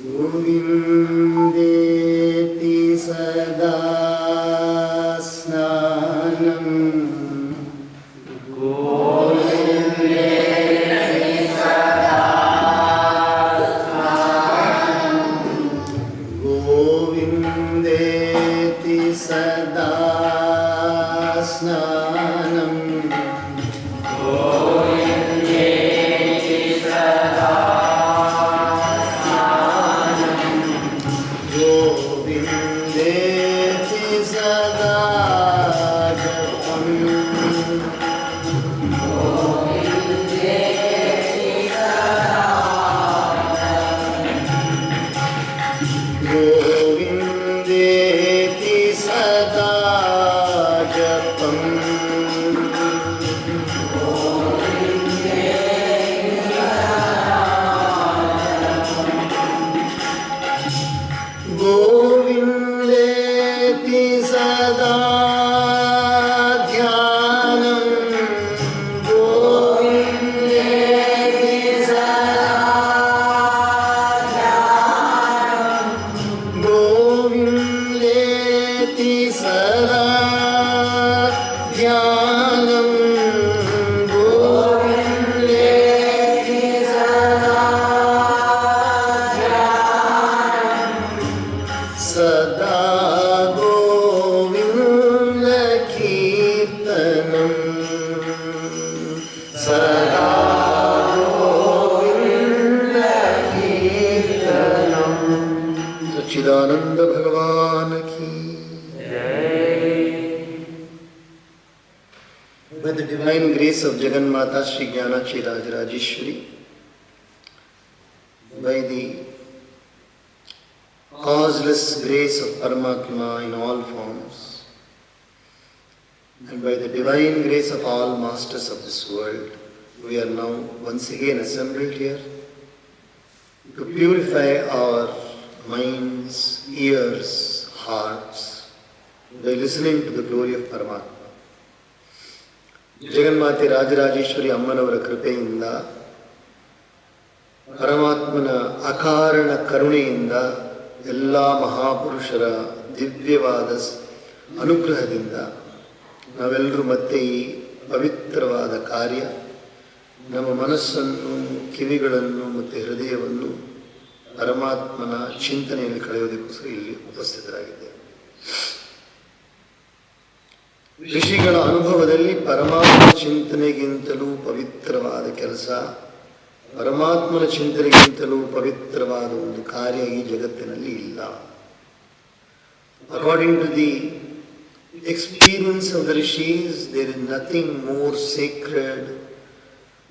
गोविन्देति सदा स्नानम् गोविन्देति सदा स्नानम् गोविन्देति सदा जपम् गोविन्देति सदा जपम् गोविन्देति सदा ध्यानम् गोविन्देति सदा ध्यानम् गोविन्देति सदा ध्यानम् गोविन्देति सदा सदा गोविन्दकीर्तनम् सदा गोविन्दकीर्तनम् सच्चिदानंद भगवान की With the divine grace of Jagannatha Sri Jnanachi Rajarajeshwari, by the causeless grace of Paramatma in all forms, and by the divine grace of all masters of this world, we are now once again assembled here to purify our minds, ears, hearts by listening to the glory of Paramatma. Jagannatha Rajarajeshwari Ammanavara ಕೃಪೆಯಿಂದ ಪರಮಾತ್ಮನ ಅಕಾರಣ ಕರುಣೆಯಿಂದ ಎಲ್ಲ ಮಹಾಪುರುಷರ ದಿವ್ಯವಾದ ಅನುಗ್ರಹದಿಂದ ನಾವೆಲ್ಲರೂ ಮತ್ತೆ ಈ ಪವಿತ್ರವಾದ ಕಾರ್ಯ ನಮ್ಮ ಮನಸ್ಸನ್ನು ಕಿವಿಗಳನ್ನು ಮತ್ತು ಹೃದಯವನ್ನು ಪರಮಾತ್ಮನ ಚಿಂತನೆಯಲ್ಲಿ ಕಳೆಯೋದಕ್ಕೋಸ್ಕರ ಇಲ್ಲಿ ಉಪಸ್ಥಿತರಾಗಿದ್ದೇವೆ. ಋಷಿಗಳ ಅನುಭವದಲ್ಲಿ ಪರಮಾತ್ಮ ಚಿಂತನೆಗಿಂತಲೂ ಪವಿತ್ರವಾದ ಕೆಲಸ, ಪರಮಾತ್ಮನ ಚಿಂತನೆಗಿಂತಲೂ ಪವಿತ್ರವಾದ ಒಂದು ಕಾರ್ಯ ಈ ಜಗತ್ತಿನಲ್ಲಿ ಇಲ್ಲ. According to the experience of the rishis, there is nothing more sacred,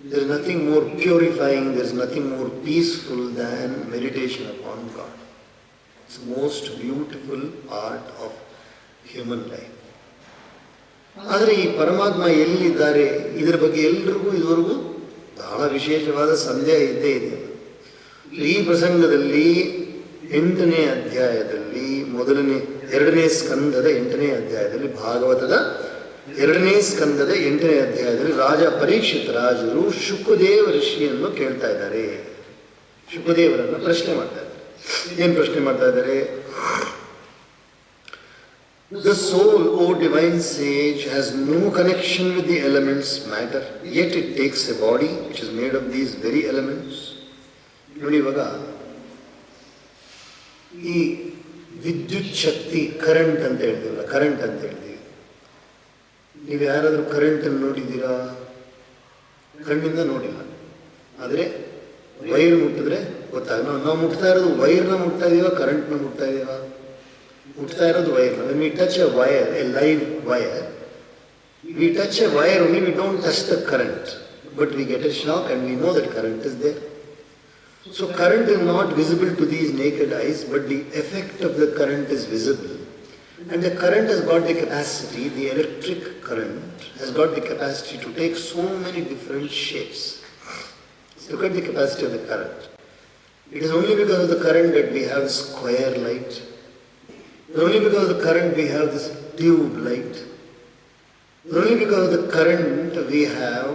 there is nothing more purifying, there is nothing more peaceful than meditation upon God. It's the most beautiful part of human life. ಆದರೆ ಈ ಪರಮಾತ್ಮ ಎಲ್ಲಿದ್ದಾರೆ ಇದರ ಬಗ್ಗೆ ಎಲ್ರಿಗೂ ಇದುವರೆಗೂ ಬಹಳ ವಿಶೇಷವಾದ ಸಂದೇಹ ಇದ್ದೇ ಇದೆ. ಈ ಪ್ರಸಂಗದಲ್ಲಿ 8ನೇ ಅಧ್ಯಾಯದಲ್ಲಿ ಎರಡನೇ ಸ್ಕಂದದ 8ನೇ ಅಧ್ಯಾಯದಲ್ಲಿ ಭಾಗವತದ 2ನೇ ಸ್ಕಂದದ 8ನೇ ಅಧ್ಯಾಯದಲ್ಲಿ ರಾಜ ಪರೀಕ್ಷಿತ ರಾಜರು ಶುಕದೇವ ಋಷಿಯನ್ನು ಕೇಳ್ತಾ ಇದ್ದಾರೆ. ಶುಕದೇವರನ್ನು ಪ್ರಶ್ನೆ ಮಾಡ್ತಾ ಇದ್ದಾರೆ. ಏನು ಪ್ರಶ್ನೆ ಮಾಡ್ತಾ ಇದ್ದಾರೆ? The soul, O divine sage, has no connection with the elements matter, yet it takes a body which is made of these very elements. ನೋಡಿ, ಇವಾಗ ಈ ವಿದ್ಯುತ್ ಶಕ್ತಿ ಕರೆಂಟ್ ಅಂತ ಹೇಳ್ತೀವಲ್ಲ, ಕರೆಂಟ್ ಅಂತ ಹೇಳ್ತೀವಿ. ನೀವು ಯಾರಾದರೂ ಕರೆಂಟನ್ನು ನೋಡಿದ್ದೀರಾ? ಕಣ್ಣಿಂದ ನೋಡಿಲ್ಲ, ಆದರೆ ವೈರ್ ಮುಟ್ಟಿದ್ರೆ ಗೊತ್ತಾಗ. ನಾವು ಮುಟ್ತಾ ಇರೋದು ವೈರ್ನ ಮುಟ್ತಾ ಇದೀವ, ಕರೆಂಟ್ನ ಮುಟ್ತಾ ಇದೀವ? ಮುಟ್ತಾ ಇರೋದು ವೈರ್ನ. When we touch a wire, a live wire, we touch a wire only, we don't touch the current, but we get a shock and we know that current is there. So current is not visible to these naked eyes, but the effect of the current is visible. And the current has got the capacity, the electric current has got the capacity to take so many different shapes. So look at the capacity of the current. It is only because of the current that we have square light. It is only because of the current we have this tube light. It is only because of the current we have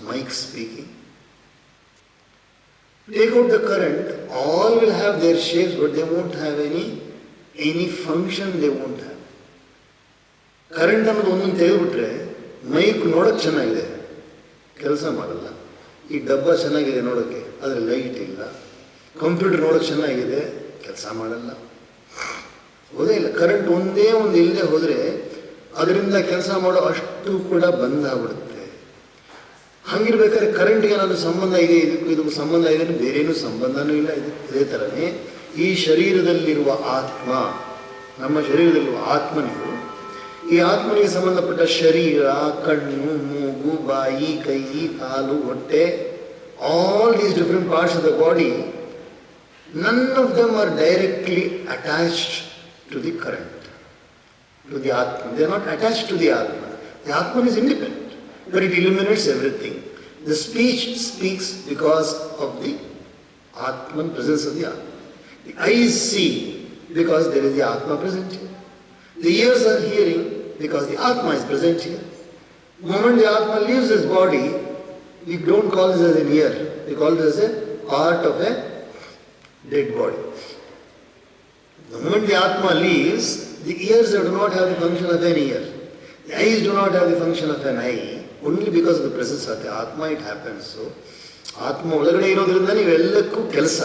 mic speaking. Take out the current, all will have have their shapes, but they won't have any function they won't have. Current ಅನ್ನೋದು ಒಂದೊಂದು ತೆಗೆದುಬಿಟ್ರೆ mic ನೋಡೋಕ್ಕೆ ಚೆನ್ನಾಗಿದೆ, ಕೆಲಸ ಮಾಡಲ್ಲ. ಈ ಡಬ್ಬ ಚೆನ್ನಾಗಿದೆ ನೋಡೋಕ್ಕೆ, ಆದರೆ ಲೈಟ್ ಇಲ್ಲ. ಕಂಪ್ಯೂಟರ್ ನೋಡೋಕ್ಕೆ ಚೆನ್ನಾಗಿದೆ, ಕೆಲಸ ಮಾಡಲ್ಲ. ಹೋದೇ ಇಲ್ಲ. ಕರೆಂಟ್ ಒಂದೇ ಒಂದು ಇಲ್ಲದೆ ಹೋದರೆ ಅದರಿಂದ ಕೆಲಸ ಮಾಡೋ ಅಷ್ಟು ಕೂಡ ಬಂದ್ ಆಗ್ಬಿಡುತ್ತೆ. ಹಾಗಿರ್ಬೇಕಾದ್ರೆ ಕರೆಂಟ್ಗೆ ಏನಾದರೂ ಸಂಬಂಧ ಇದೆ, ಇದಕ್ಕೂ ಸಂಬಂಧ ಇದೆ, ಬೇರೇನೂ ಸಂಬಂಧನೂ ಇಲ್ಲ. ಇದೇ ಥರನೇ ಈ ಶರೀರದಲ್ಲಿರುವ ಆತ್ಮ, ನಮ್ಮ ಶರೀರದಲ್ಲಿರುವ ಆತ್ಮನಿಗೂ ಈ ಆತ್ಮನಿಗೆ ಸಂಬಂಧಪಟ್ಟ ಶರೀರ, ಕಣ್ಣು, ಮೂಗು, ಬಾಯಿ, ಕೈ, ಕಾಲು, ಹೊಟ್ಟೆ, all these different parts of the body, none of them are directly attached to the current, to the Atman. They are not attached to the Atman. The Atman is independent, but it illuminates everything. The speech speaks because of the Atman, presence of the Atman. The eyes see because there is the Atma present here. The ears are hearing because the Atma is present here. The moment the Atma leaves his body, we don't call this as an ear. We call this as a part of a dead body. The moment the Atma leaves, the ears do not have the function of an ear. The eyes do not have the function of an eye. Only because of the presence of the Atma it happens. So, Atma ಒಳಗಡೆ ಇರೋದ್ರಿಂದ ನೀವೆಲ್ಲಕ್ಕೂ ಕೆಲಸ.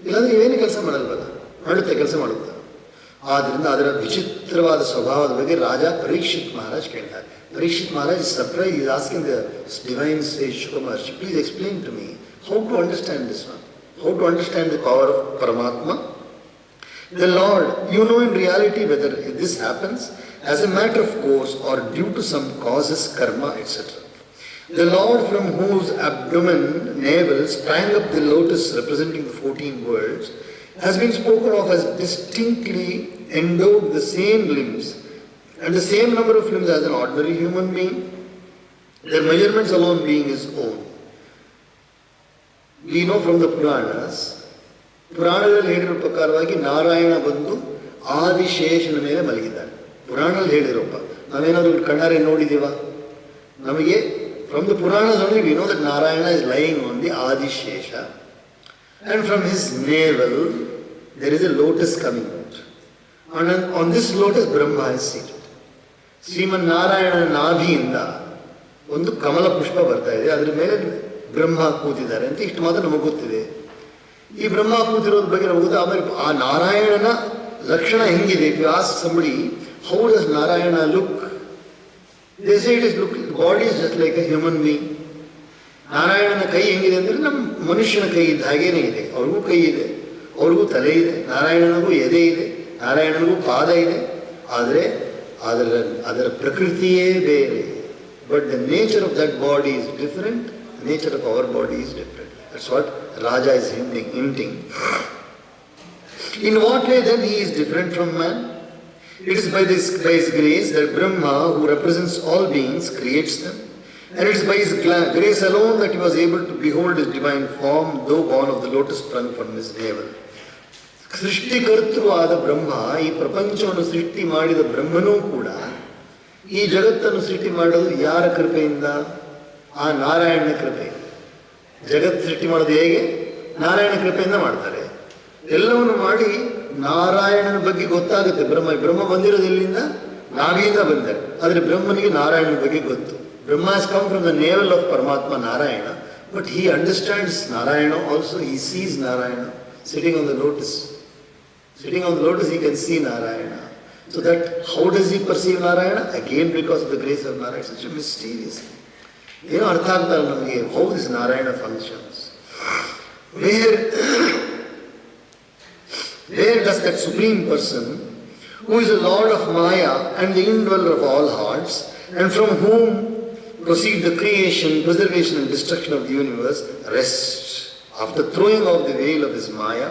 ಇಲ್ಲಾಂದ್ರೆ ನೀವೇನು ಕೆಲಸ ಮಾಡಲ್ವಲ್ಲ, ಮಾಡುತ್ತೆ, ಕೆಲಸ ಮಾಡುತ್ತೆ. ಆದ್ದರಿಂದ ಅದರ ವಿಚಿತ್ರವಾದ ಸ್ವಭಾವದ ಬಗ್ಗೆ ರಾಜ ಪರೀಕ್ಷಿತ್ ಮಹಾರಾಜ್ ಕೇಳ್ತಾರೆ. Parikshit Maharaj surprise is asking the divine sage Shukra Maharshi, please explain to me how to understand this one. How to understand the power of Paramatma? The Lord, you know in reality whether this happens as a matter of course or due to some causes, karma, etc. The Lord from whose abdomen, navel, sprang up the lotus representing the 14 worlds, has been spoken of as distinctly endowed the same limbs and the same number of limbs as an ordinary human being, their measurements alone being his own. We know from the Puranas, ಪುರಾಣದಲ್ಲಿ ಹೇಳಿರೋ ಪ್ರಕಾರವಾಗಿ ನಾರಾಯಣ ಬಂದು ಆದಿಶೇಷನ ಮೇಲೆ ಮಲಗಿದ್ದಾರೆ. ಪುರಾಣದಲ್ಲಿ ಹೇಳಿರೋಪ್ಪ, ನಾವೇನಾದರೂ ಕಣ್ಣಾರೆ ನೋಡಿದ್ದೀವ? ನಮಗೆ from the Puranas only we know that Narayana is lying on the Adishesha, and from his navel there is a lotus coming out, and on this lotus Brahma is seated. Shriman ನಾರಾಯಣನ ನಾಭಿಯಿಂದ ಒಂದು ಕಮಲ ಪುಷ್ಪ ಬರ್ತಾ ಇದೆ, ಅದರ ಮೇಲೆ ಬ್ರಹ್ಮ ಕೂತಿದ್ದಾರೆ ಅಂತ ಇಷ್ಟು ಮಾತ್ರ ನಮಗೆ ಗೊತ್ತಿದೆ. ಈ ಬ್ರಹ್ಮ ಕೂತಿರೋದ್ರ ಬಗ್ಗೆ ನಮಗೆ ಗೊತ್ತು. ಆಮೇಲೆ ಆ ನಾರಾಯಣನ ಲಕ್ಷಣ ಹೆಂಗಿದೆ? If you ask somebody how does Narayana look, they say it is look, the body is just like a human being. ನಾರಾಯಣನ ಕೈ ಹೆಂಗಿದೆ ಅಂದರೆ ನಮ್ಮ ಮನುಷ್ಯನ ಕೈ ಇದ್ದ ಹಾಗೇನೇ ಇದೆ. ಅವ್ರಿಗೂ ಕೈ ಇದೆ, ಅವ್ರಿಗೂ ತಲೆ ಇದೆ, ನಾರಾಯಣನಿಗೂ ಎದೆ ಇದೆ, ನಾರಾಯಣನಿಗೂ ಪಾದ ಇದೆ. ಆದರೆ ಅದರ ಪ್ರಕೃತಿಯೇ ಬೇರೆ. But the nature of that body is different, the nature of our body is different. That's what Raja is hinting. In what way then he is different from man? It is by his grace that Brahma, who represents all beings, creates them. And it is by his grace alone that he was able to behold his divine form, though born of the lotus sprung from his navel. ಸೃಷ್ಟಿಕರ್ತೃ ಆದ ಬ್ರಹ್ಮ, ಈ ಪ್ರಪಂಚವನ್ನು ಸೃಷ್ಟಿ ಮಾಡಿದ ಬ್ರಹ್ಮನೂ ಕೂಡ ಈ ಜಗತ್ತನ್ನು ಸೃಷ್ಟಿ ಮಾಡೋದು ಯಾರ ಕೃಪೆಯಿಂದ? ಆ ನಾರಾಯಣನ ಕೃಪೆಯಿಂದ. ಜಗತ್ತು ಸೃಷ್ಟಿ ಮಾಡೋದು ಹೇಗೆ? ನಾರಾಯಣ ಕೃಪೆಯಿಂದ ಮಾಡ್ತಾರೆ. ಎಲ್ಲವನ್ನು ಮಾಡಿ ನಾರಾಯಣನ ಬಗ್ಗೆ ಗೊತ್ತಾಗುತ್ತೆ. ಬ್ರಹ್ಮ ಬಂದಿರೋದು ಎಲ್ಲಿಂದ? ನಾವಿಯಿಂದ ಬಂದರೆ. ಆದರೆ ಬ್ರಹ್ಮನಿಗೆ ನಾರಾಯಣನ ಬಗ್ಗೆ ಗೊತ್ತು. Brahma has come from the navel of Paramatma Narayana, but he understands Narayana also. He sees Narayana sitting on the lotus. Sitting on the lotus he can see Narayana. So that how does he perceive Narayana? Again because of the grace of Narayana. Such a mysterious thing. ಏನು ಅರ್ಥ ಆಗ್ತಲ್ಲ ನಮಗೆ how this Narayana functions. Where does that supreme person, who is the Lord of Maya and the indweller of all hearts, and from whom proceed the creation, preservation and destruction of the universe, rest after throwing off the veil of his Maya?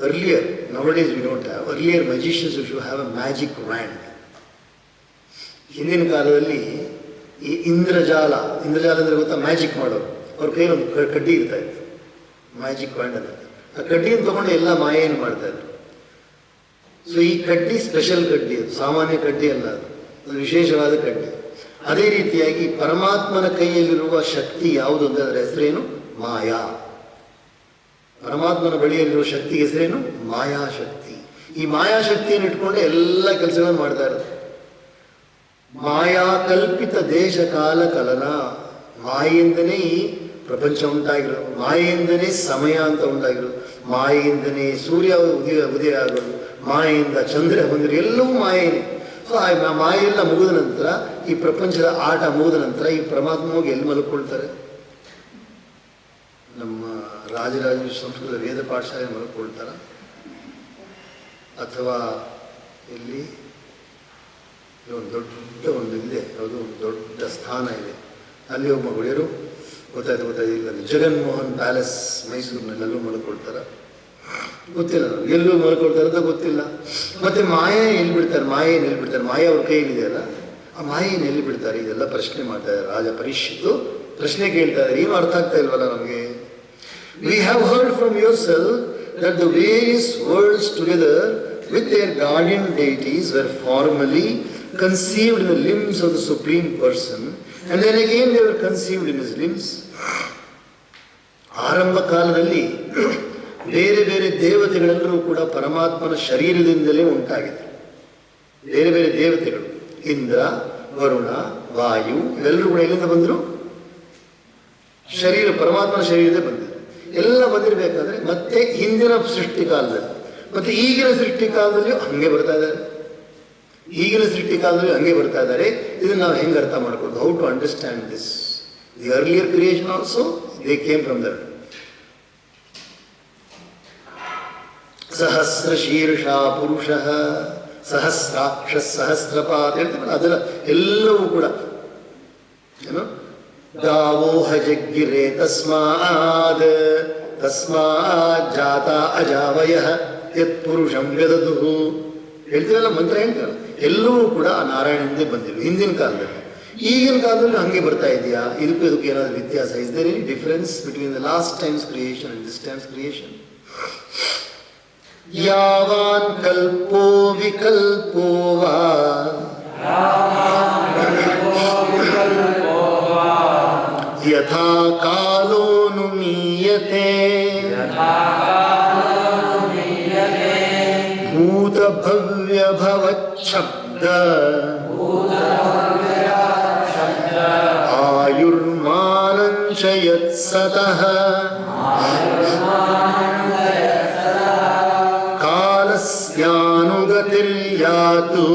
Earlier, nowadays we don't have. Earlier magicians used to have a magic wand. ಹಿಂದಿನ ಕಾಲದಲ್ಲಿ ಈ ಇಂದ್ರಜಾಲ ಅಂದರೆ ಗೊತ್ತಾ, magic ಮಾಡೋರು. ಅವ್ರ ಕೈಯಲ್ಲಿ ಒಂದು ಕಡ್ಡಿ ಇರ್ತಾ ಇತ್ತು, ಮ್ಯಾಜಿಕ್ ವ್ಯಾಂಡ್ ಅಂತ. ಆ ಕಡ್ಡಿಯನ್ನು ತೊಗೊಂಡು ಎಲ್ಲ ಮಾಯೇನು ಮಾಡ್ತಾ ಇದ್ರು. ಸೊ ಈ ಕಡ್ಡಿ ಸ್ಪೆಷಲ್ ಕಡ್ಡಿ, ಅದು ಸಾಮಾನ್ಯ ಕಡ್ಡಿ ಅಲ್ಲ, ಅದು ವಿಶೇಷವಾದ ಕಡ್ಡಿ. ಅದೇ ರೀತಿಯಾಗಿ ಪರಮಾತ್ಮನ ಕೈಯಲ್ಲಿರುವ ಶಕ್ತಿ ಯಾವುದು ಅಂತ ಅದರ ಹೆಸರೇನು? ಮಾಯಾ. ಪರಮಾತ್ಮನ ಬಳಿಯಲ್ಲಿರುವ ಶಕ್ತಿಗೆ ಹೆಸರೇನು? ಮಾಯಾಶಕ್ತಿ. ಈ ಮಾಯಾಶಕ್ತಿಯನ್ನು ಇಟ್ಕೊಂಡೆ ಎಲ್ಲ ಕೆಲಸಗಳನ್ನು ಮಾಡ್ತಾ ಇರೋದು. ಮಾಯಾಕಲ್ಪಿತ ದೇಶ ಕಾಲ ಕಲನ. ಮಾಯೆಯಿಂದನೇ ಈ ಪ್ರಪಂಚ ಉಂಟಾಗಿರೋದು, ಮಾಯೆಯಿಂದನೇ ಸಮಯ ಅಂತ ಉಂಟಾಗಿರೋದು, ಮಾಯೆಯಿಂದನೇ ಸೂರ್ಯ ಉದಯ ಆಗೋದು, ಮಾಯೆಯಿಂದ ಚಂದ್ರ ಬಂದಿರೋ, ಎಲ್ಲವೂ ಮಾಯೇನೆ. ಸೊ ಆ ಮಾಯೆಲ್ಲ ಮುಗಿದ ನಂತರ, ಈ ಪ್ರಪಂಚದ ಆಟ ಮುಗಿದ ನಂತರ ಈ ಪರಮಾತ್ಮ ಹೋಗಿ ಎಲ್ಲಿ ಮಲ್ಕೊಳ್ತಾರೆ? ನಮ್ಮ ರಾಜರಾಜೇಶ್ವರಿ ಸಂಸ್ಕೃತ ವೇದ ಪಾಠಶಾಲೆ ಮಲ್ಕೊಳ್ತಾರ, ಅಥವಾ ಇಲ್ಲಿ ಒಂದು ದೊಡ್ಡ ಇದೆ, ಯಾವುದೋ ಒಂದು ದೊಡ್ಡ ಸ್ಥಾನ ಇದೆ, ಅಲ್ಲಿ ಒಬ್ಬ ಒಡೆಯರು, ಗೊತ್ತಾಯ್ತು ಜಗನ್ಮೋಹನ್ ಪ್ಯಾಲೇಸ್ ಮೈಸೂರಿನಲ್ಲೆಲ್ಲೂ ಮಲ್ಕೊಳ್ತಾರ, ಗೊತ್ತಿಲ್ಲ, ಎಲ್ಲೂ ಮಲ್ಕೊಳ್ತಾರೆ ಅಂತ ಗೊತ್ತಿಲ್ಲ. ಮತ್ತೆ ಮಾಯೆ ಎಲ್ಲಿ ಬಿಡ್ತಾರೆ? ಮಾಯೆ ಅವ್ರ ಕೈಯಲ್ಲಿದೆಯಲ್ಲ, ಆ ಮಾಯೆಯನ್ನು ಎಲ್ಲಿ ಬಿಡ್ತಾರೆ? ಇದೆಲ್ಲ ಪ್ರಶ್ನೆ ಮಾಡ್ತಾ ಇದ್ದಾರೆ. ರಾಜ ಪರೀಕ್ಷಿತು ಪ್ರಶ್ನೆ ಕೇಳ್ತಾ ಇದ್ದಾರೆ. ಏನು ಅರ್ಥ ಆಗ್ತಾ ಇಲ್ವಲ್ಲ ನಮಗೆ? We have heard from yourself that the various worlds together with their guardian deities were formerly conceived in the limbs of the Supreme Person, and then again they were conceived in his limbs. ಆರಂಭ ಕಾಲದಲ್ಲಿ ಬೇರೆ ಬೇರೆ ದೇವತೆಗಳೆಲ್ಲರೂ ಕೂಡ ಪರಮಾತ್ಮನ ಶರೀರದಿಂದಲೇ ಉಂಟಾಗಿದೆ. ಬೇರೆ ಬೇರೆ ದೇವತೆಗಳು, ಇಂದ್ರ, ವರುಣ, ವಾಯು, ಇವೆಲ್ಲರೂ ಕೂಡ ಎಲ್ಲಿಂದ ಬಂದರು? ಶರೀರ, ಪರಮಾತ್ಮನ ಶರೀರದೇ ಬಂದಿದೆ. ಎಲ್ಲ ಬಂದಿರಬೇಕಾದ್ರೆ ಮತ್ತೆ ಹಿಂದಿನ ಸೃಷ್ಟಿ ಕಾಲದಲ್ಲಿ ಮತ್ತೆ ಈಗಿನ ಸೃಷ್ಟಿ ಕಾಲದಲ್ಲಿಯೂ ಹಂಗೆ ಬರ್ತಾ ಇದ್ದಾರೆ. ಇದನ್ನು ನಾವು ಹೆಂಗೆ ಅರ್ಥ ಮಾಡ್ಕೊಳ್ಳೋದು? How to understand this? The earlier creation also they came from that. ಸಹಸ್ರ ಶೀರ್ಷ ಪುರುಷ, ಸಹಸ್ರಾಕ್ಷ, ಸಹಸ್ರಪಾತ್ ಹೇಳ್ತೀವಲ್ಲ, ಅದೆಲ್ಲ ಎಲ್ಲವೂ ಕೂಡ ಏನು? ಗಾವೋಹ ಜಗ್ಗಿರೆ ತಸ್ಮಾದ್ ಜಾತ ಅಜಾವಯ ಯತ್ ಪುರುಷಂ ವ್ಯದದು ಹೇಳ್ತೀವಲ್ಲ, ಮಂತ್ರ ಹೇಳ್ತೀವಲ್ಲ, ಎಲ್ಲವೂ ಕೂಡ ಆ ನಾರಾಯಣನಿಂದ ಬಂದಿರು ಹಿಂದಿನ ಕಾಲದಲ್ಲಿ. ಈಗಿನ ಕಾಲದಲ್ಲಿ ಹಂಗೆ ಬರ್ತಾ ಇದೆಯಾ? ಇದಕ್ಕೆ ಏನಾದರೂ ವ್ಯತ್ಯಾಸ? Is there any difference between the last times creation and this times creation? ಯಾವಾನ್ ಕಲ್ಪೋ ವಿಕಲ್ಪೋ ವಾ ಯಥಾ ಕಾಲೋ ನುಮೀಯತೆ ಭೂತ ಭವ್ಯ ಭವಚ್ಛಬ್ದ ಆಯುರ್ಮಾನಂಚ ಯತ್ಸತಃ ಕಾಲಸ್ಯಾನುಗತಿರ್ಯಾತು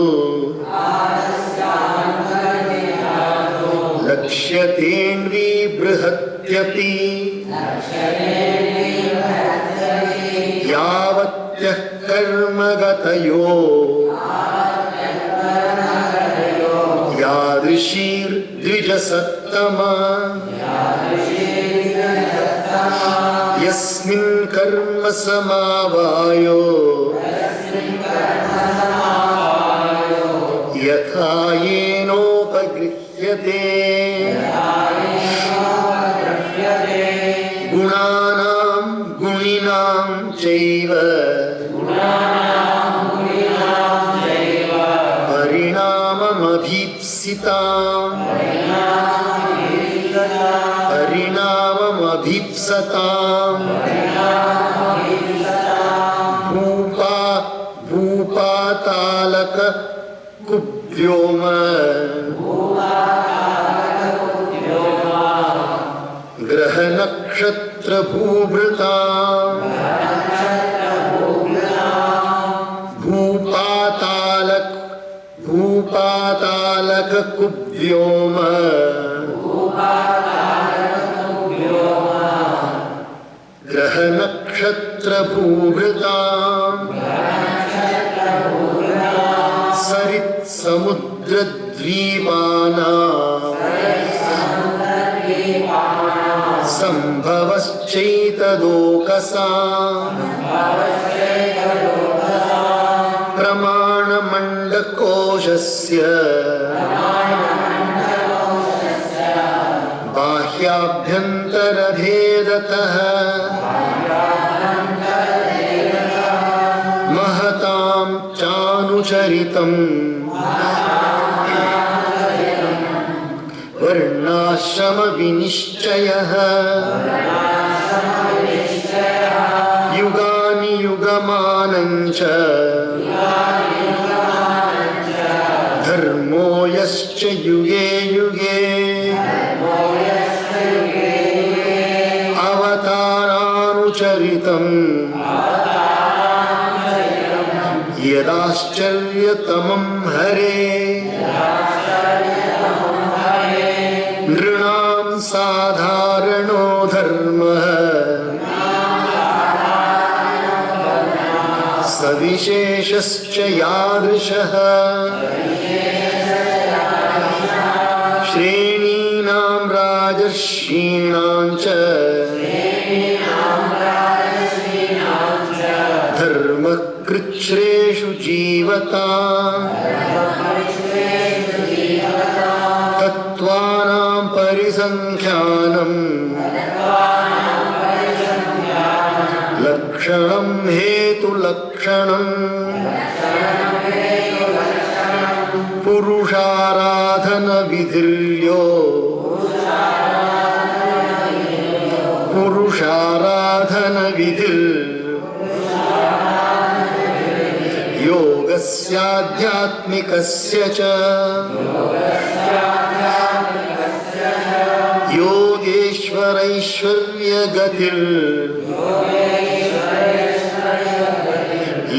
ಲಕ್ಷ್ಯತೇನ್ವಿ ಬೃಹತ್ಯಪಿ ಯಾವತ್ಯಃ ಕರ್ಮಗತಯೋ ಯಾದೃಶೀರ್ ದ್ವಿಜಸತ್ತಮ ಯಸ್ಮಿನ್ ಕರ್ಮ ಸಮಾವಾಯೋ ಯಥಾ ಯೇನೋಪಗೃಹ್ಯತೆ ಗುಣಾನಾಂ ಗುಣಿನಾಂ ಚೈವ ಪರಿಣಾಮಮಭೀಪ್ಸಿತಾಂ ಭೂಪಾತಾಲಕ ಕುವ್ಯೋಮ ಗ್ರಹ ನಕ್ಷತ್ರ ಭೂಭೃತಾಂ ಭೂಪಾತಾಲಕ ಕುವ್ಯೋಮ ಗ್ರಹ ನಕ್ಷತ್ರ ಭೂಭೃತಾಂ ಸರಿತ್ ಸಮುದ್ರ ದ್ವೀಪಾನಾಂ ಸಂಭವಶ್ಚೈತದೋಕಸಾಂ ಪ್ರಮಾಣಮಂಡಕೋಶಸ್ಯ ಬಾಹ್ಯಾಭ್ಯಂತರಭೇದತಃ ಮಹತಾಂ ಚಾನುಚರಿತಂ ವರ್ಣಾಶ್ರಮ ವಿನಿಶ್ಚಯಃ ಚ ಧರ್ಮೋ ಯಶ್ಚ ಯುಗೇ ಯುಗೇ ಅವತಾರಾನುಚರಿತಂ ಯದಾಶ್ಚರ್ಯತಮಂ ಹರೇ ನೃಣಾಂ ಸಾಧಾರಣೋ ಧರ್ಮಃ ಸವಿಶೇಷಶ್ಚ ಯಾದೃಶಃ ಶ್ರೇಣೀನಾಂ ರಾಜರ್ಷೀಣಾಂ ಚ ಧರ್ಮಕೃಚ್ಛ್ರೇಷು ಜೀವತಾಂ ತತ್ವಾನಾಂ ಪರಿಸಂಖ್ಯಾನಂ ಲಕ್ಷಣಂ ಹೇತುಲಕ್ಷಣಂ ಪುರುಷಾರಾಧನ ವಿಧಿರ್ಯೋ ಪುರುಷಾರಾಧನ ವಿಧಿರ್ ಯೋಗಸ್ಯಾಧ್ಯಾತ್ಮಿಕಸ್ಯ ಚ ಯೋಗೇಶ್ವರೈಶ್ವರ್ಯಗತಿರ್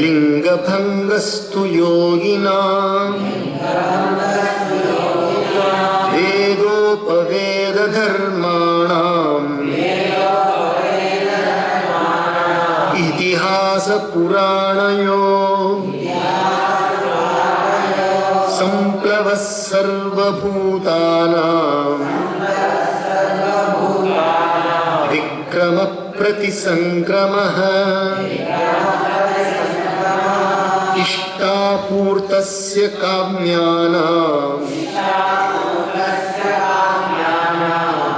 ಲಿಂಗಭಂಗಸ್ತು ಯೋಗಿನಾಂ ವೇದೋಪವೇದಧರ್ಮಾಣಾಂ ಇತಿಹಾಸಪುರಾಣಯೋ ಸಂಪ್ಲವಃ ಸರ್ವಭೂತಾನಾಂ ವಿಕ್ರಮಪ್ರತಿಸಂಕ್ರಮಃ ಇಷ್ಟಾಪೂರ್ತಸ್ಯ ಕಾಮ್ಯಾನಾಂ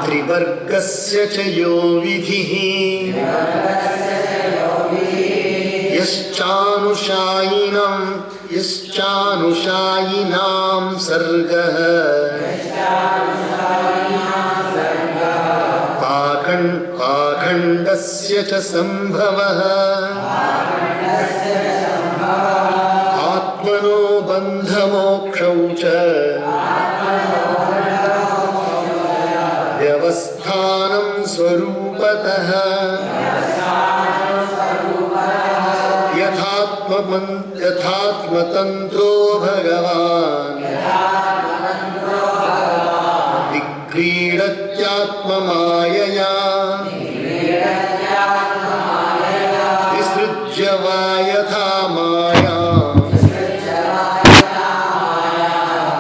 ತ್ರಿವರ್ಗಸ್ಯ ಚ ಯೋ ವಿಧಿಃ ಯಶ್ಚಾನುಶಾಯಿನಾಂ ಸರ್ಗಃ ಪಾಖಂಡಸ್ಯ ಚ ಸಂಭವಃ ಆತ್ಮನೋ ಬಂಧಮೋಕ್ಷೌ ಚ ವ್ಯವಸ್ಥಾನಂ ಸ್ವರೂಪತಃ ಯಥಾತ್ಮತಂತ್ರೋ ಭಗವಾನ್ ವಿಕ್ರೀಡತ್ಯಾತ್ಮಮಾಯಯಾ ವಿಸೃಜ್ಯ ವಾ ಯಥಾ ಮಾಯಾಂ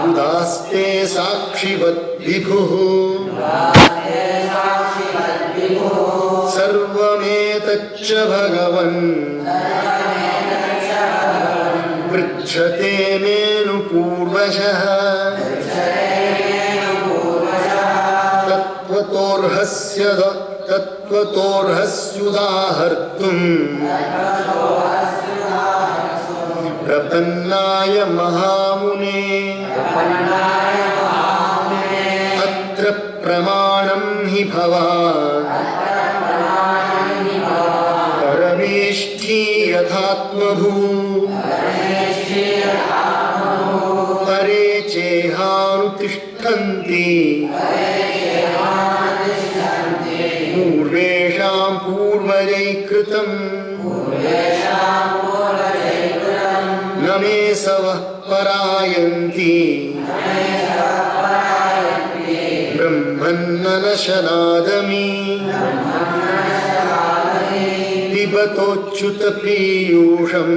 ಉದಾಸ್ತೆ ಸಾಕ್ಷಿವತ್ ವಿಭುಃ ಸರ್ವಮೇತಚ್ಚ ಭಗವನ್ ಪೃಚ್ಛತೆ ಮೇನು ಪೂರ್ವಶಃ ತತ್ವತೋರ್ಹಸ್ಯುದಾಹರ್ತುಂ ಪ್ರಪನ್ನಾಯ ಮಹಾಮುನೇ ಅತ್ರ ಪ್ರಮಾಣಂ ಹಿ ಭವಾನ್ ಪರಮೇಷ್ಠಿ ಯಥಾತ್ಮಭೂ ಪರೇ ಚೇಹಾನುತಿಷ್ಠಂತಿ ಪೂರ್ವೇಷಾಂ ಪೂರ್ವಜೈಃ ನ ಮೇ ಸವಃ ಪರಾಯಂತಿ ಬ್ರಹ್ಮನ್ನನಶನಾದಮಿ पिबतोच्युत पीयूषं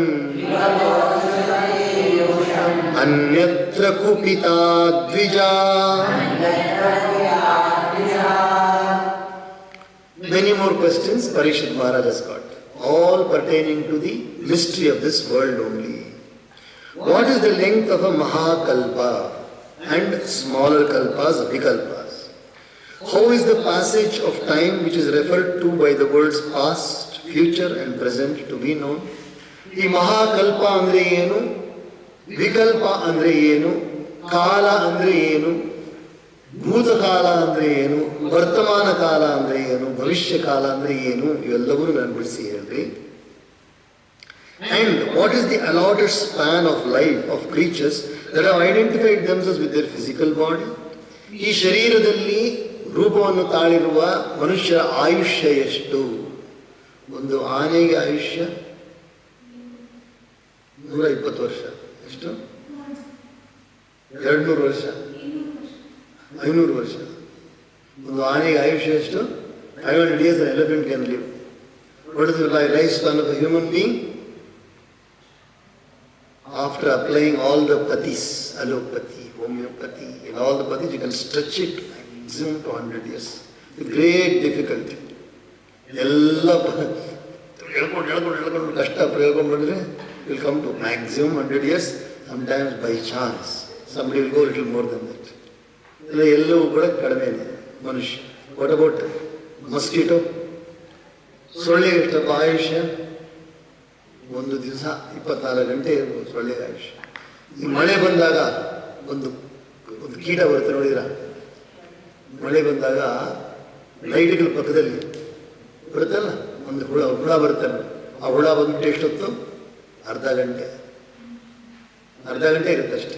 अन्यत्र कुपिता Dwija. Many more questions Parikshit Maharaj has got, all pertaining to the mystery of this world only. What is the length of a Mahakalpa and smaller kalpas, vikalpas? How is the passage of time which is referred to by the words past, future and present to be known? ಈ ಮಹಾಕಲ್ಪ ಅಂದರೆ ಏನು, ವಿಕಲ್ಪ ಅಂದರೆ ಏನು, ಕಾಲ ಅಂದರೆ ಏನು, ಭೂತಕಾಲ ಅಂದರೆ ಏನು, ವರ್ತಮಾನ ಕಾಲ ಅಂದರೆ ಏನು, ಭವಿಷ್ಯ ಕಾಲ ಅಂದರೆ ಏನು, ಇವೆಲ್ಲವೂ ನಾನು ಬಿಡಿಸಿ ಹೇಳ್ರಿ. And what is the allotted span of life of creatures that have identified themselves with their physical body? ಈ ಶರೀರದಲ್ಲಿ ರೂಪವನ್ನು ತಾಳಿರುವ ಮನುಷ್ಯರ ಆಯುಷ್ಯ ಎಷ್ಟು? ಒಂದು ಆನೆಗೆ ಆಯುಷ್ಯ 120 ವರ್ಷ. ಎಷ್ಟು? 200 ವರ್ಷ, 500 ವರ್ಷ. ಒಂದು ಆನೆಗೆ ಆಯುಷ್ಯ ಎಷ್ಟು? 500 years an elephant can live. What is the lifespan of a human being? After applying all the pathis, allopathy, homeopathy, and all the pathis, you can stretch it maximum to 100 years. With great difficulty. ಎಲ್ಲ ಹೇಳ್ಕೊಂಡು ಕಷ್ಟ ಪ್ರಯೋಗ ಮಾಡಿದ್ರೆ will come to maximum 100 years, sometimes by chance. Somebody will go a little more than that. ಎಲ್ಲವೂ ಕೂಡ ಕಡಿಮೆ ಇದೆ ಮನುಷ್ಯ. What about mosquito? ಸೊಳ್ಳೆಗೆ ಎಷ್ಟಪ್ಪ ಆಯುಷ್ಯ? ಒಂದು ದಿವಸ 24 ಗಂಟೆ ಇರ್ಬೋದು ಸೊಳ್ಳೆಗೆ ಆಯುಷ್ಯ. ಈ ಮಳೆ ಬಂದಾಗ ಒಂದು ಕೀಟ ಬರುತ್ತೆ ನೋಡಿದ್ರ? ಮಳೆ ಬಂದಾಗ ಲೈಟ್ಗಳ ಪಕ್ಕದಲ್ಲಿ ಬರುತ್ತಲ್ಲ ಒಂದು ಹುಳ ಬರುತ್ತಲ್ಲ, ಆ ಹುಳ ಬಂದ್ಬಿಟ್ಟು ಎಷ್ಟೊತ್ತು? ಅರ್ಧ ಗಂಟೆ ಇರುತ್ತೆ ಅಷ್ಟೇ.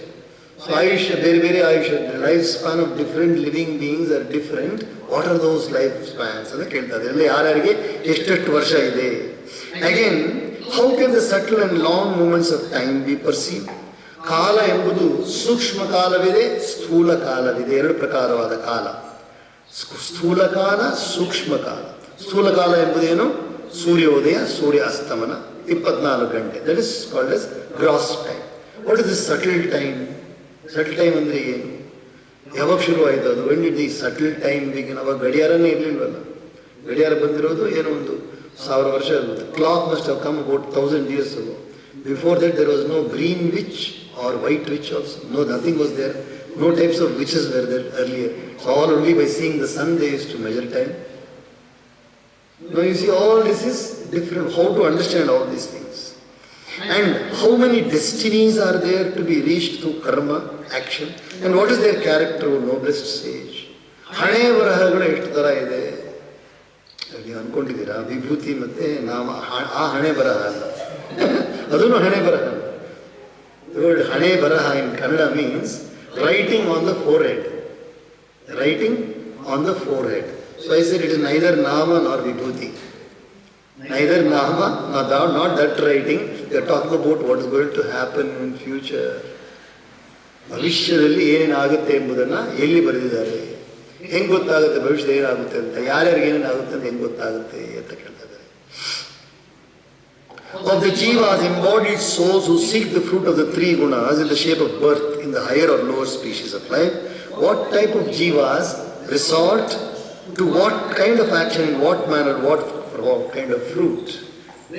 ಸೊ ಆಯುಷ್ಯ ಬೇರೆ ಬೇರೆ ಆಯುಷ್ಯ. Life span of different living beings are different. What are those life spans ಅಂತ ಕೇಳ್ತಾರೆ. ಎಲ್ಲ ಯಾರ್ಯಾರಿಗೆ ಎಷ್ಟೆಷ್ಟು ವರ್ಷ ಇದೆ? Again, how can the subtle and long moments of time be perceive? ಕಾಲ ಎಂಬುದು ಸೂಕ್ಷ್ಮ ಕಾಲವಿದೆ, ಸ್ಥೂಲ ಕಾಲವಿದೆ. ಎರಡು ಪ್ರಕಾರವಾದ ಕಾಲ, ಸ್ಥೂಲ ಕಾಲ, ಸೂಕ್ಷ್ಮ ಕಾಲ. ಸ್ಥೂಲ ಕಾಲ ಎಂಬುದೇನು? ಸೂರ್ಯೋದಯ, ಸೂರ್ಯಾಸ್ತಮನ 24 ಗಂಟೆ. That is called as gross time. What is this subtle time? Subtle time ಅಂದರೆ ಏನು? ಯಾವಾಗ ಶುರುವಾಯಿತು ಅದು? When did the subtle time begin? ಅವಾಗ ಗಡಿಯಾರನೇ ಇರಲಿಲ್ವಲ್ಲ. ಗಡಿಯಾರ ಬಂದಿರೋದು ಏನೋ ಒಂದು 1000 ವರ್ಷ. Clock must have come about 1000 years ago. Before that there was no green witch or white witch also. No, nothing was there. No types of witches were there earlier. So all only by seeing the sun they used to measure time. Now you see, all this is different. How to understand all these things? And how many destinies are there to be reached through karma, action? And what is their character, noblest sage? ಹಣೆ ಬರಹಗಳು ಎಷ್ಟು ಥರ ಇದೆ ನೀವು ಅಂದ್ಕೊಂಡಿದ್ದೀರಾ? ವಿಭೂತಿ ಮತ್ತು ನಾಮ, ಆ ಹಣೆ ಬರಹ ಅಲ್ಲ, ಅದನ್ನು ಹಣೆ ಬರಹ. The word ಹಣೆ ಬರಹ in Kannada means writing on the forehead. Writing on the forehead. So I said it is neither nama nor vibhuti. Neither nama, not that writing. They are talking about what is going to happen in future. ಭವಿಷ್ಯದಲ್ಲಿ ಏನೇನಾಗುತ್ತೆ ಎಂಬುದನ್ನು ಎಲ್ಲಿ ಬರೆದಿದ್ದಾರೆ? ಹೆಂಗೆ ಗೊತ್ತಾಗುತ್ತೆ ಭವಿಷ್ಯದ ಏನಾಗುತ್ತೆ ಅಂತ? ಯಾರ್ಯಾರಿಗೆ ಏನೇನಾಗುತ್ತೆ ಅಂತ ಹೆಂಗೆ ಗೊತ್ತಾಗುತ್ತೆ ಅಂತ ಕೇಳ್ತಾ ಇದ್ದಾರೆ. Of the jivas, embodied souls who seek the fruit of the 3 gunas in the shape of birth in the higher or lower species of life, what type of jivas resort to what kind of action, in what manner, what kind of fruit?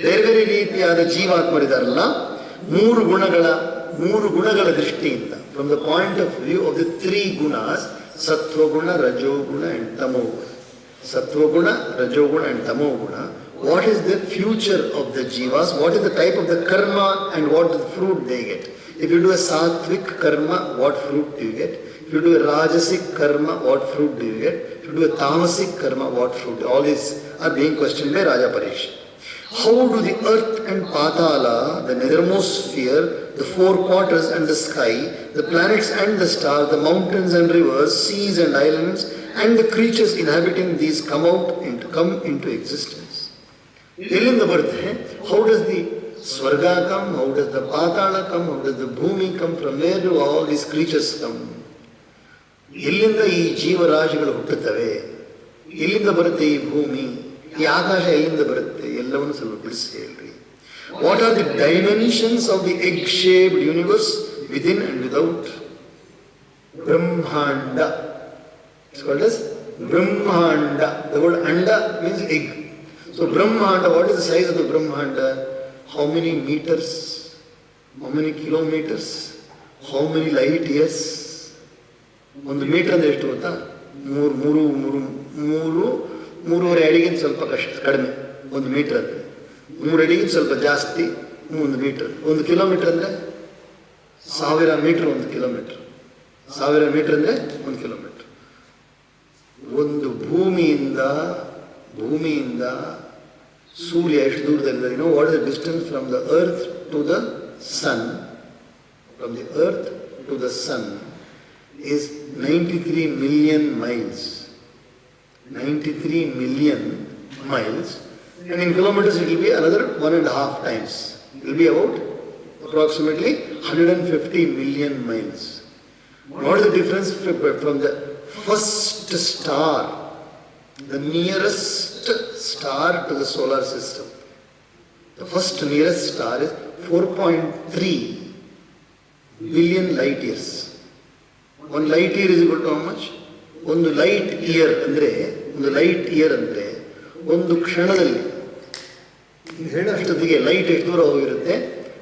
ಬೇರೆ ಬೇರೆ ರೀತಿಯಾದ ಜೀವಾತ್ಮರಿದಾರಲ್ಲ, 3 ಗುಣಗಳ ದೃಷ್ಟಿಯಿಂದ, from the point of view of the 3 gunas, ಸತ್ವಗುಣ, ರಜೋಗುಣ and ತಮೋಗುಣ. ಸತ್ವಗುಣ, ರಜೋಗುಣ and ತಮೋಗುಣ. What is the future of the jivas? What is the type of the karma and what is the fruit they get? If you do a sattvic karma, what fruit do you get? If you do a rajasic karma, what fruit do you get? If you do a tamasic karma, what fruit? All these are being questioned by Raja Parikshit. How do the earth and Patala, the nethermost sphere, the 4 quarters and the sky, the planets and the stars, the mountains and rivers, seas and islands, and the creatures inhabiting these come into existence? ಎಲ್ಲಿಂದ ಬರುತ್ತೆ? How does the Swarga come? How does the Patala come? How does the Bhumi come? From where do all these creatures come? ಎಲ್ಲಿಂದ ಈ ಜೀವರಾಶಿಗಳು ಹುಟ್ಟುತ್ತವೆ? ಎಲ್ಲಿಂದ ಬರುತ್ತೆ ಈ ಭೂಮಿ? ಈ ಆಕಾಶ ಎಲ್ಲಿಂದ ಬರುತ್ತೆ? ಎಲ್ಲವನ್ನು ಸ್ವಲ್ಪ ತಿಳಿಸಿ ಹೇಳ್ರಿ. What are the dimensions of the egg-shaped universe within and without? Brahmanda. It's called as Brahmanda. The word anda means egg. So Brahmanda, what is the size of the Brahmanda? How many meters? How many kilometers? How many light years? 1 metre ಅಂದರೆ ಎಷ್ಟು ಗೊತ್ತಾ? 3.5 ಅಡಿಗಿಂತ ಸ್ವಲ್ಪ ಕಡಿಮೆ 1 metre ಅಂದರೆ. 3 ಅಡಿಗಿಂತ ಸ್ವಲ್ಪ ಜಾಸ್ತಿ 1 ಮೀಟರ್. 1 ಕಿಲೋಮೀಟರ್ ಅಂದರೆ 1000 ಮೀಟರ್ 1 ಕಿಲೋಮೀಟರ್. 1000 ಮೀಟರ್ ಅಂದರೆ 1 ಕಿಲೋಮೀಟರ್. ಒಂದು ಭೂಮಿಯಿಂದ ಸೂರ್ಯ ಎಷ್ಟು ದೂರದಲ್ಲಿದೆ? You know what is the distance from the earth to the sun? From the earth to the sun is 93 million miles. 93 million miles. And in kilometers it will be another 1.5 times. It will be about approximately 150 million miles. What is the difference from the first star, the nearest star to the solar system? The first nearest star is 4.3 billion light years. One light year is equal to how much? ಒಂದು light year ಅಂದರೆ ಒಂದು ಕ್ಷಣದಲ್ಲಿ ಹೇಳೋಷ್ಟೊತ್ತಿಗೆ light ಎಷ್ಟು ದೂರ ಹೋಗಿರುತ್ತೆ,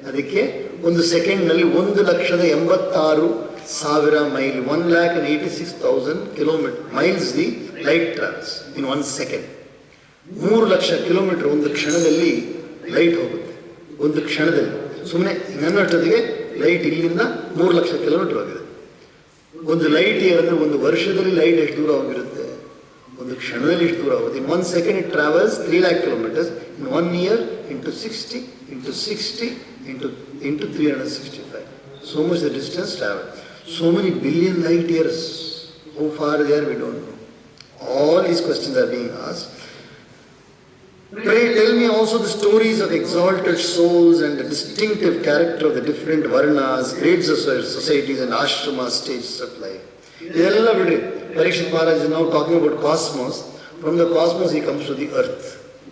ಅದಕ್ಕೆ ಒಂದು ಸೆಕೆಂಡ್ನಲ್ಲಿ 1,86,000 mile, 1,86,000 kilometre miles the light travels in 1 second. 3 lakh kilometre ಒಂದು ಕ್ಷಣದಲ್ಲಿ ಲೈಟ್ ಹೋಗುತ್ತೆ. ಒಂದು ಕ್ಷಣದಲ್ಲಿ ಸುಮ್ಮನೆ ನನ್ನಷ್ಟೊತ್ತಿಗೆ ಲೈಟ್ ಇಲ್ಲಿಂದ 3 ಲಕ್ಷ ಕಿಲೋಮೀಟರ್ ಹೋಗಿದೆ. ಒಂದು ಲೈಟ್ ಇಯರ್ ಅಂದರೆ ಒಂದು ವರ್ಷದಲ್ಲಿ ಲೈಟ್ ಎಷ್ಟು ದೂರ ಹೋಗಿರುತ್ತೆ, ಒಂದು ಕ್ಷಣದಲ್ಲಿ ಎಷ್ಟು ದೂರ ಆಗುತ್ತೆ. ಇನ್ 1 second it travels 3 lakh kilometers. In 1 year into 60 into 60 into 365. So much the distance traveled. So many billion light years. How far they are, we don't know. All these questions are being asked. Pray tell me also the stories of exalted souls and the distinctive character of the different varnas, grades of societies and ashrama stages of life. Idella bidri. Parikshit Maharaj is now talking about cosmos. From the cosmos he comes to the earth.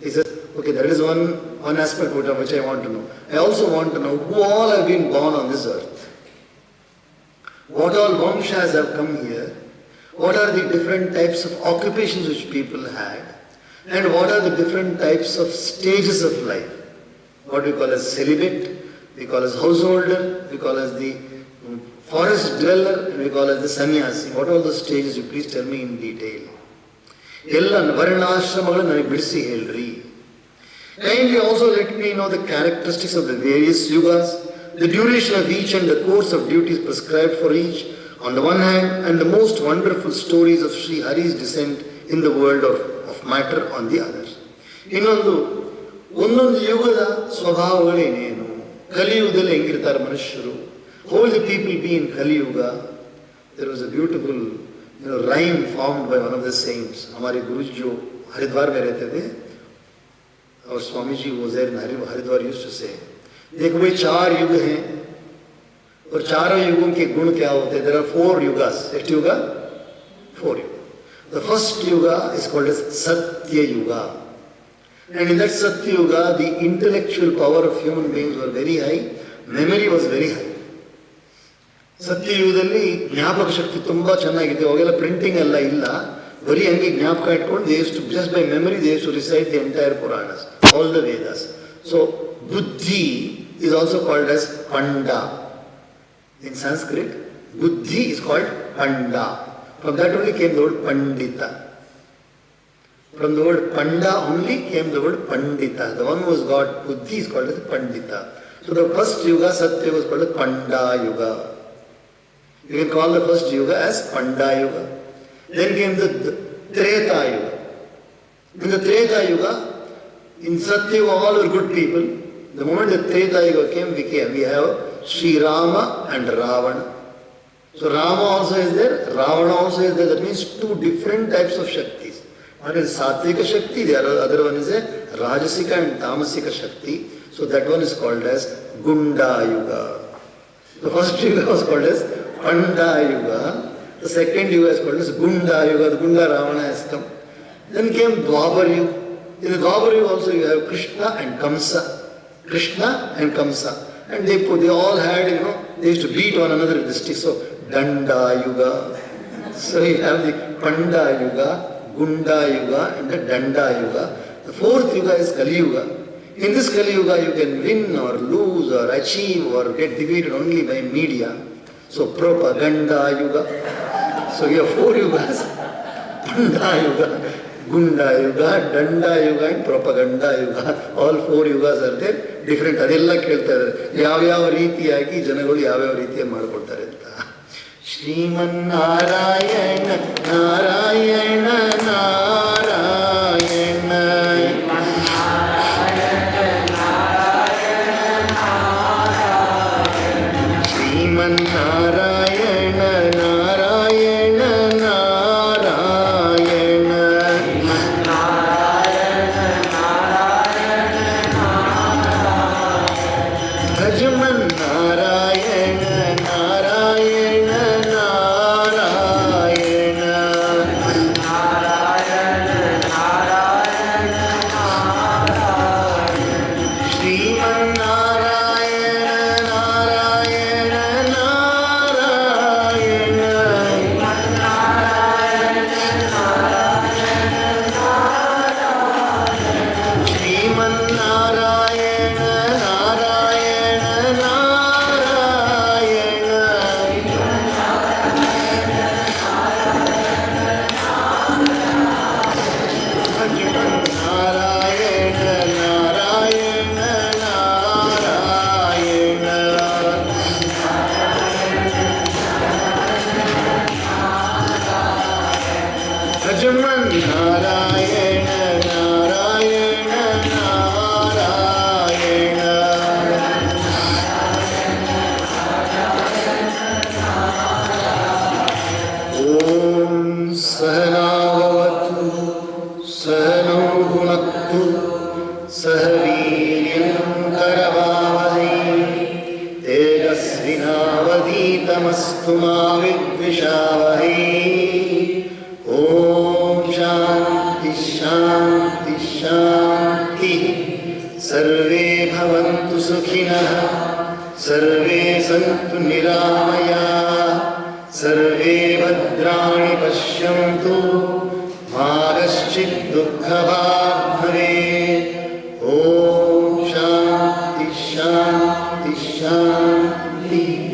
He says, okay, that is one aspect which I want to know. I also want to know who all have been born on this earth. What all vamshas have come here. What are the different types of occupations which people had. And what are the different types of stages of life? What we call as celibate, we call as householder, we call as the forest dweller, and we call as the sannyasi. What are those stages? You please tell me in detail. Ella varnashramagal ನನಗೆ ಬಿಡಿಸಿ ಹೇಳ್ರಿ. Kindly also let me know the characteristics of the various yugas, the duration of each and the course of duties prescribed for each on the one hand, and the most wonderful stories of Sri Hari's descent in the world of matter on the other. ಇನ್ನೊಂದು ಒಂದೊಂದು ಯುಗದ ಸ್ವಭಾವಗಳೇನೇನು, ಕಲಿಯುಗದಲ್ಲಿ ಹೆಂಗಿರ್ತಾರೆ ಮನುಷ್ಯರು. How will the people be in Kali Yuga? There was a beautiful rhyme formed by one of the saints. हमारे गुरुजी जो हरिद्वार में रहते थे, और Swami ji was there in Haridwar used to say, देखो भाई 4 युग हैं और चारों युगों के गुण क्या होते हैं. There are 4 yugas. ಎಷ್ಟು ಯುಗ? 4 yuga. The first yuga is called as Satya Yuga. And in that Satya Yuga, the intellectual power of human beings were very high, memory was very high. ಸತ್ಯಯುಗದಲ್ಲಿ ಜ್ಞಾಪಕ ಶಕ್ತಿ ತುಂಬ ಚೆನ್ನಾಗಿದೆ. ಅವಾಗೆಲ್ಲ ಪ್ರಿಂಟಿಂಗ್ ಎಲ್ಲ ಇಲ್ಲ, ಬರೀ ಹಂಗೆ ಜ್ಞಾಪಕ ಇಟ್ಕೊಂಡು they used to just by memory they used to recite the entire Puranas, all the Vedas. So buddhi is also called as Panda. In Sanskrit, Buddhi is called Panda. From that only came the word Pandita. From the word Panda only came the word Pandita. The one who has got Buddhi is called as Pandita. So the first Yuga, Satya, was called as Panda Yuga. You can call the first Yuga as Panda Yuga. Then came the Treta Yuga. In the Treta Yuga, in Satya all were good people. The moment the Treta Yuga came, we have Sri Rama and Ravana. So Rama also is there, Ravana also is there. That means 2 different types of Shaktis. One is Satvika Shakti, the other one is a Rajasika and Tamasika Shakti. So that one is called as Gunda Yuga. The first Yuga was called as Panda Yuga. The second Yuga is called as Gunda Yuga. The Gunda Ravana has come. Then came Dwapar Yuga. In the Dwapar Yuga also you have Krishna and Kamsa. Krishna and Kamsa. And they all had, they used to beat one another with the sticks. So Danda Yuga. So you have the Panda Yuga, Gunda Yuga and the Danda Yuga. The 4th Yuga is Kali Yuga. In this Kali Yuga you can win or lose or achieve or get defeated only by media. So Propaganda Yuga. So you have 4 yugas. Panda Yuga, Gunda Yuga, Danda Yuga and Propaganda Yuga. All 4 yugas are there. Different. ಅದೆಲ್ಲ ಕೇಳ್ತಾ ಇದ್ದಾರೆ ಯಾವ್ಯಾವ ರೀತಿಯಾಗಿ ಜನಗಳು ಯಾವ್ಯಾವ ರೀತಿಯಾಗಿ ಮಾಡಿಕೊಡ್ತಾರೆ ಅಂತ. ಶ್ರೀಮನ್ನಾರಾಯಣ ನಾರಾಯಣ ನಾರಾಯಣ नारायण नारायण नारायण नारायण नारायण नारायण भजमन नारायण नारायण नारायण ॐ सहनावतु सहनौ भुनक्तु सह वीर्यं करवावहै तेजस्विनावधीतमस्तु मा विद्विषावहै ॐ शान्ति शान्ति शान्तिः सर्वे भवन्तु सुखिनः सर्वे सन्तु निरामयाः सर्वे भद्राणि पश्यन्तु मा कश्चित् दुःखभाग् भवेत् ॐ शान्ति शान्ति शान्तिः